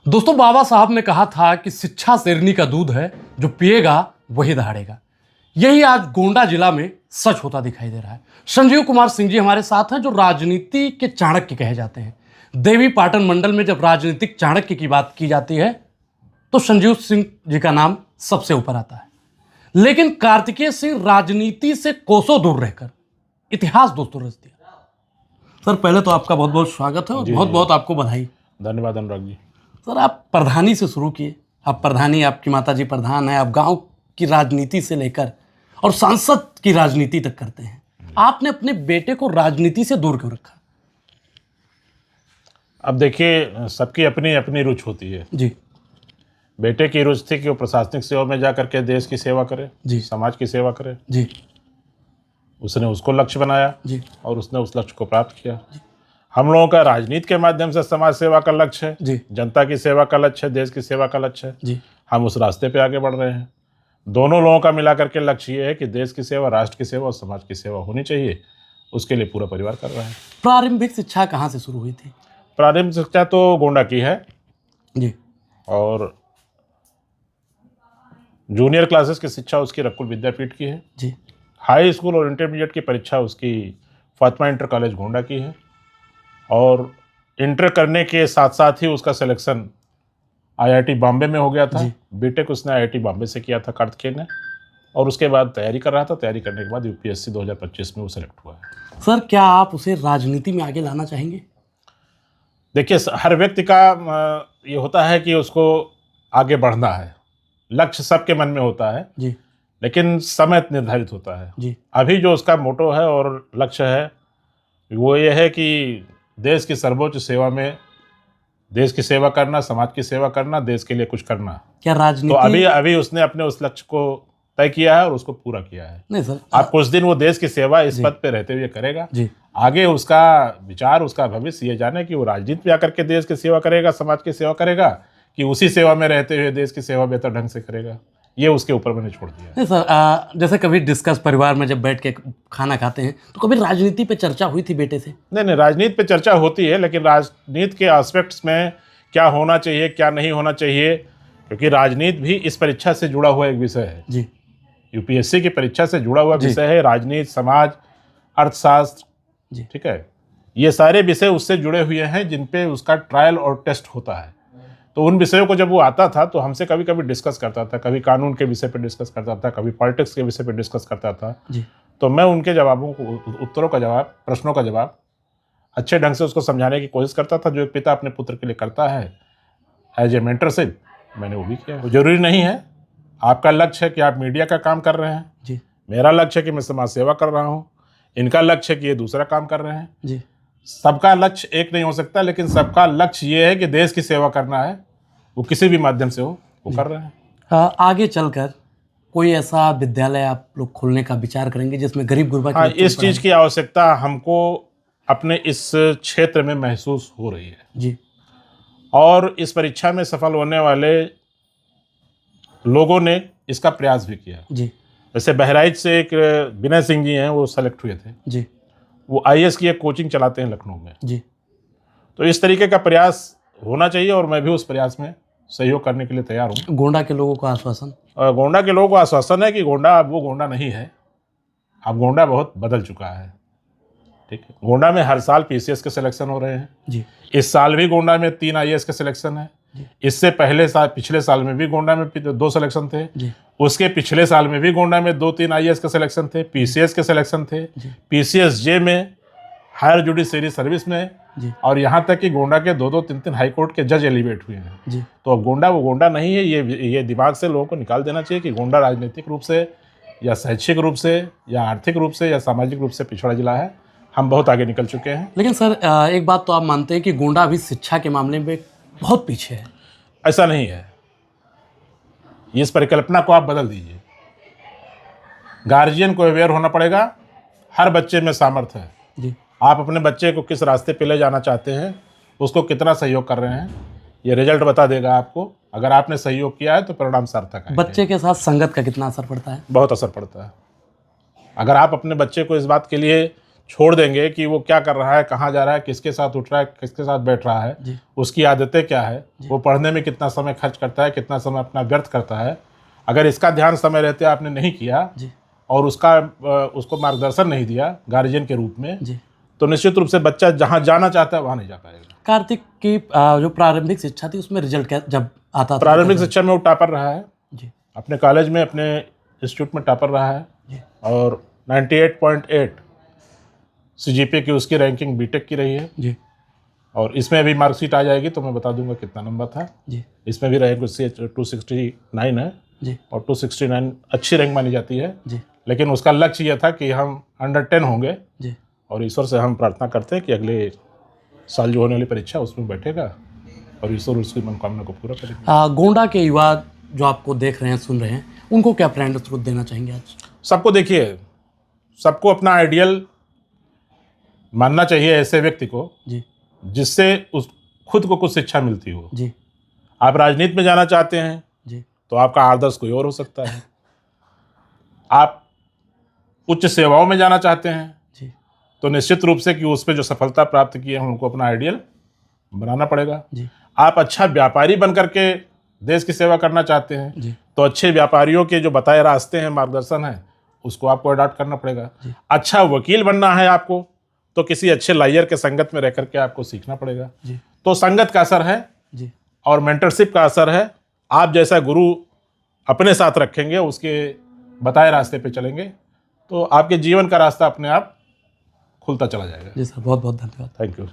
दोस्तों, बाबा साहब ने कहा था कि शिक्षा शेरनी का दूध है, जो पिएगा वही दहाड़ेगा। यही आज गोंडा जिला में सच होता दिखाई दे रहा है। संजीव कुमार सिंह जी हमारे साथ हैं, जो राजनीति के चाणक्य कहे जाते हैं। देवी पाटन मंडल में जब राजनीतिक चाणक्य की बात की जाती है तो संजीव सिंह जी का नाम सबसे ऊपर आता है। लेकिन कार्तिकेय सिंह राजनीति से कोसों दूर रहकर इतिहास दोस्तों रच दिया। सर, पहले तो आपका बहुत बहुत स्वागत है और बहुत बहुत आपको बधाई। धन्यवाद अनुराग जी। सर, आप प्रधानी से शुरू किए। आप प्रधानी, आपकी माता जी प्रधान है, आप गांव की राजनीति से लेकर और सांसद की राजनीति तक करते हैं। आपने अपने बेटे को राजनीति से दूर क्यों रखा? अब देखिए, सबकी अपनी अपनी रुचि होती है जी बेटे की रुचि थी कि वो प्रशासनिक सेवा में जा करके देश की सेवा करे, जी, समाज की सेवा करे। जी, उसने उसको लक्ष्य बनाया जी, और उसने उस लक्ष्य को प्राप्त किया। हम लोगों का राजनीति के माध्यम से समाज सेवा का लक्ष्य है, जी, जनता की सेवा का लक्ष्य है, देश की सेवा का लक्ष्य है। जी। हम उस रास्ते पे आगे बढ़ रहे हैं। दोनों लोगों का मिला करके लक्ष्य ये है कि देश की सेवा, राष्ट्र की सेवा और समाज की सेवा होनी चाहिए। उसके लिए पूरा परिवार कर रहा है। प्रारंभिक शिक्षा कहाँ से शुरू हुई थी? प्रारंभिक शिक्षा तो गोंडा की है जी, और जूनियर क्लासेस की शिक्षा उसकी रकुल विद्यापीठ की है। जी, हाई स्कूल और इंटरमीडिएट की परीक्षा उसकी फातिमा इंटर कॉलेज गोंडा की है। और इंटर करने के साथ साथ ही उसका सिलेक्शन आईआईटी बॉम्बे में हो गया था। बीटेक उसने आईआईटी बॉम्बे से किया था कार्तिकेय ने, और उसके बाद तैयारी कर रहा था। तैयारी करने के बाद यूपीएससी 2025 में वो सेलेक्ट हुआ है। सर, क्या आप उसे राजनीति में आगे लाना चाहेंगे? देखिए, हर व्यक्ति का ये होता है कि उसको आगे बढ़ना है। लक्ष्य सबके मन में होता है, जी, लेकिन समय निर्धारित होता है। जी, अभी जो उसका मोटो है और लक्ष्य है वो ये है कि देश की सर्वोच्च सेवा में, देश की सेवा करना, समाज की सेवा करना, देश के लिए कुछ करना। क्या तो राजनीति? अभी उसने अपने उस लक्ष्य को तय किया है और उसको पूरा किया है। नहीं सर, आप कुछ दिन वो देश की सेवा इस पद पे रहते हुए करेगा। जी, आगे उसका विचार, उसका भविष्य ये जाने कि वो राजनीति में आकर के देश की सेवा करेगा, समाज की सेवा करेगा, कि उसी सेवा में रहते हुए देश की सेवा बेहतर ढंग से करेगा। ये उसके ऊपर मैंने छोड़ दिया। नहीं सर, जैसे कभी डिस्कस परिवार में जब बैठ के खाना खाते हैं तो कभी राजनीति पे चर्चा हुई थी बेटे से? नहीं, राजनीति पे चर्चा होती है, लेकिन राजनीति के एस्पेक्ट्स में क्या होना चाहिए, क्या नहीं होना चाहिए, क्योंकि राजनीति भी इस परीक्षा से जुड़ा हुआ एक विषय है। जी, यूपीएससी की परीक्षा से जुड़ा हुआ विषय है राजनीति, समाज, अर्थशास्त्र। जी, ठीक है, ये सारे विषय उससे जुड़े हुए हैं जिन पे उसका ट्रायल और टेस्ट होता है। तो उन विषयों को जब वो आता था तो हमसे कभी कभी डिस्कस करता था, कभी कानून के विषय पे डिस्कस करता था, कभी पॉलिटिक्स के विषय पे डिस्कस करता था। जी, तो मैं उनके जवाबों को, उत्तरों का जवाब, प्रश्नों का जवाब अच्छे ढंग से उसको समझाने की कोशिश करता था, जो एक पिता अपने पुत्र के लिए करता है एज ए मेंटरशिप। मैंने वो भी किया। जरूरी नहीं है, आपका लक्ष्य है कि आप मीडिया का काम कर रहे हैं, जी, मेरा लक्ष्य है कि मैं समाज सेवा कर रहा हूँ, इनका लक्ष्य है कि ये दूसरा काम कर रहे हैं। जी। सबका लक्ष्य एक नहीं हो सकता, लेकिन सबका लक्ष्य ये है कि देश की सेवा करना है, वो किसी भी माध्यम से हो, वो कर रहे हैं। आगे चलकर कोई ऐसा विद्यालय आप लोग खोलने का विचार करेंगे जिसमें गरीब गुरबा के हाँ, बच्चों को इस चीज़ की आवश्यकता हमको अपने इस क्षेत्र में महसूस हो रही है। जी, और इस परीक्षा में सफल होने वाले लोगों ने इसका प्रयास भी किया। जी, जैसे बहराइच से एक विनय सिंह जी हैं, वो सेलेक्ट हुए थे। जी, वो आईएएस की एक कोचिंग चलाते हैं लखनऊ में। जी। तो इस तरीके का प्रयास होना चाहिए और मैं भी उस प्रयास में सहयोग करने के लिए तैयार हूँ। गोंडा के लोगों को आश्वासन? गोंडा के लोगों को आश्वासन है कि गोंडा अब वो गोंडा नहीं है। अब गोंडा बहुत बदल चुका है। ठीक है, गोंडा में हर साल पीसीएस के सिलेक्शन हो रहे हैं। जी, इस साल भी गोंडा में 3 आईएएस के सिलेक्शन है। इससे पहले साल, पिछले साल में भी गोंडा में 2 सिलेक्शन थे। जी, उसके पिछले साल में भी गोंडा में 2-3 आईएएस के सिलेक्शन थे, पीसीएस के सिलेक्शन थे, पीसीएसजे में, हायर जुडिशरी सर्विस में, जी, और यहाँ तक कि गोंडा के 2-2, 3-3 हाई कोर्ट के जज एलिवेट हुए हैं। जी। तो अब गोंडा वो गोंडा नहीं है। ये दिमाग से लोगों को निकाल देना चाहिए कि गोंडा राजनीतिक रूप से या शैक्षिक रूप से या आर्थिक रूप से या सामाजिक रूप से पिछड़ा जिला है। हम बहुत आगे निकल चुके हैं। लेकिन सर, एक बात तो आप मानते हैं कि गोंडा अभी शिक्षा के मामले में बहुत पीछे है? ऐसा नहीं है। इस परिकल्पना को आप बदल दीजिए। गार्जियन को अवेयर होना पड़ेगा। हर बच्चे में सामर्थ्य है। जी, आप अपने बच्चे को किस रास्ते पे ले जाना चाहते हैं, उसको कितना सहयोग कर रहे हैं, ये रिजल्ट बता देगा आपको। अगर आपने सहयोग किया है तो परिणाम सार्थक है। बच्चे के साथ संगत का कितना असर पड़ता है? बहुत असर पड़ता है। अगर आप अपने बच्चे को इस बात के लिए छोड़ देंगे कि वो क्या कर रहा है, कहाँ जा रहा है, किसके साथ उठ रहा है, किसके साथ बैठ रहा है, जी। उसकी आदतें क्या है, वो पढ़ने में कितना समय खर्च करता है, कितना समय अपना व्यर्थ करता है, अगर इसका ध्यान समय रहते आपने नहीं किया जी। और उसको मार्गदर्शन नहीं दिया गार्जियन के रूप में, जी। तो निश्चित रूप से बच्चा जहाँ जाना चाहता है वहाँ नहीं जा पाएगा। कार्तिक की जो प्रारंभिक शिक्षा थी उसमें रिजल्ट क्या जब आता था? प्रारंभिक शिक्षा में वो टॉपर रहा है, जी। अपने कॉलेज में, अपने इंस्टीट्यूट में टॉपर रहा है, जी। और 98.8 CGPA की उसकी रैंकिंग बीटेक की रही है। जी। और इसमें अभी मार्कशीट आ जाएगी तो मैं बता दूंगा कितना नंबर था। जी। इसमें भी रैंक उससे 269 है, जी। और 269 अच्छी रैंक मानी जाती है, जी। लेकिन उसका लक्ष्य यह था कि हम अंडर 10 होंगे, जी। और ईश्वर से हम प्रार्थना करते हैं कि अगले साल जो होने वाली परीक्षा उसमें बैठेगा और ईश्वर उसकी मनोकामना को पूरा करेगा। गोंडा के युवा जो आपको देख रहे हैं, सुन रहे हैं, उनको क्या प्रेरणा स्रोत देना चाहेंगे आज? सबको देखिए, सबको अपना आइडियल मानना चाहिए, ऐसे व्यक्ति को जी। जिससे उस खुद को कुछ शिक्षा मिलती हो। जी। आप राजनीति में जाना चाहते हैं जी। तो आपका आदर्श कोई और हो सकता है। आप उच्च सेवाओं में जाना चाहते हैं जी। तो निश्चित रूप से कि उस पर जो सफलता प्राप्त की है उनको अपना आइडियल बनाना पड़ेगा। जी। आप अच्छा व्यापारी बन करके देश की सेवा करना चाहते हैं जी। तो अच्छे व्यापारियों के जो बताए रास्ते हैं, मार्गदर्शन है, उसको आपको अडॉप्ट करना पड़ेगा। अच्छा वकील बनना है आपको तो किसी अच्छे लॉयर के संगत में रह करके आपको सीखना पड़ेगा। जी। तो संगत का असर है जी। और मेंटरशिप का असर है। आप जैसा गुरु अपने साथ रखेंगे, उसके बताए रास्ते पे चलेंगे, तो आपके जीवन का रास्ता अपने आप खुलता चला जाएगा। जी सर, बहुत बहुत धन्यवाद। Thank you.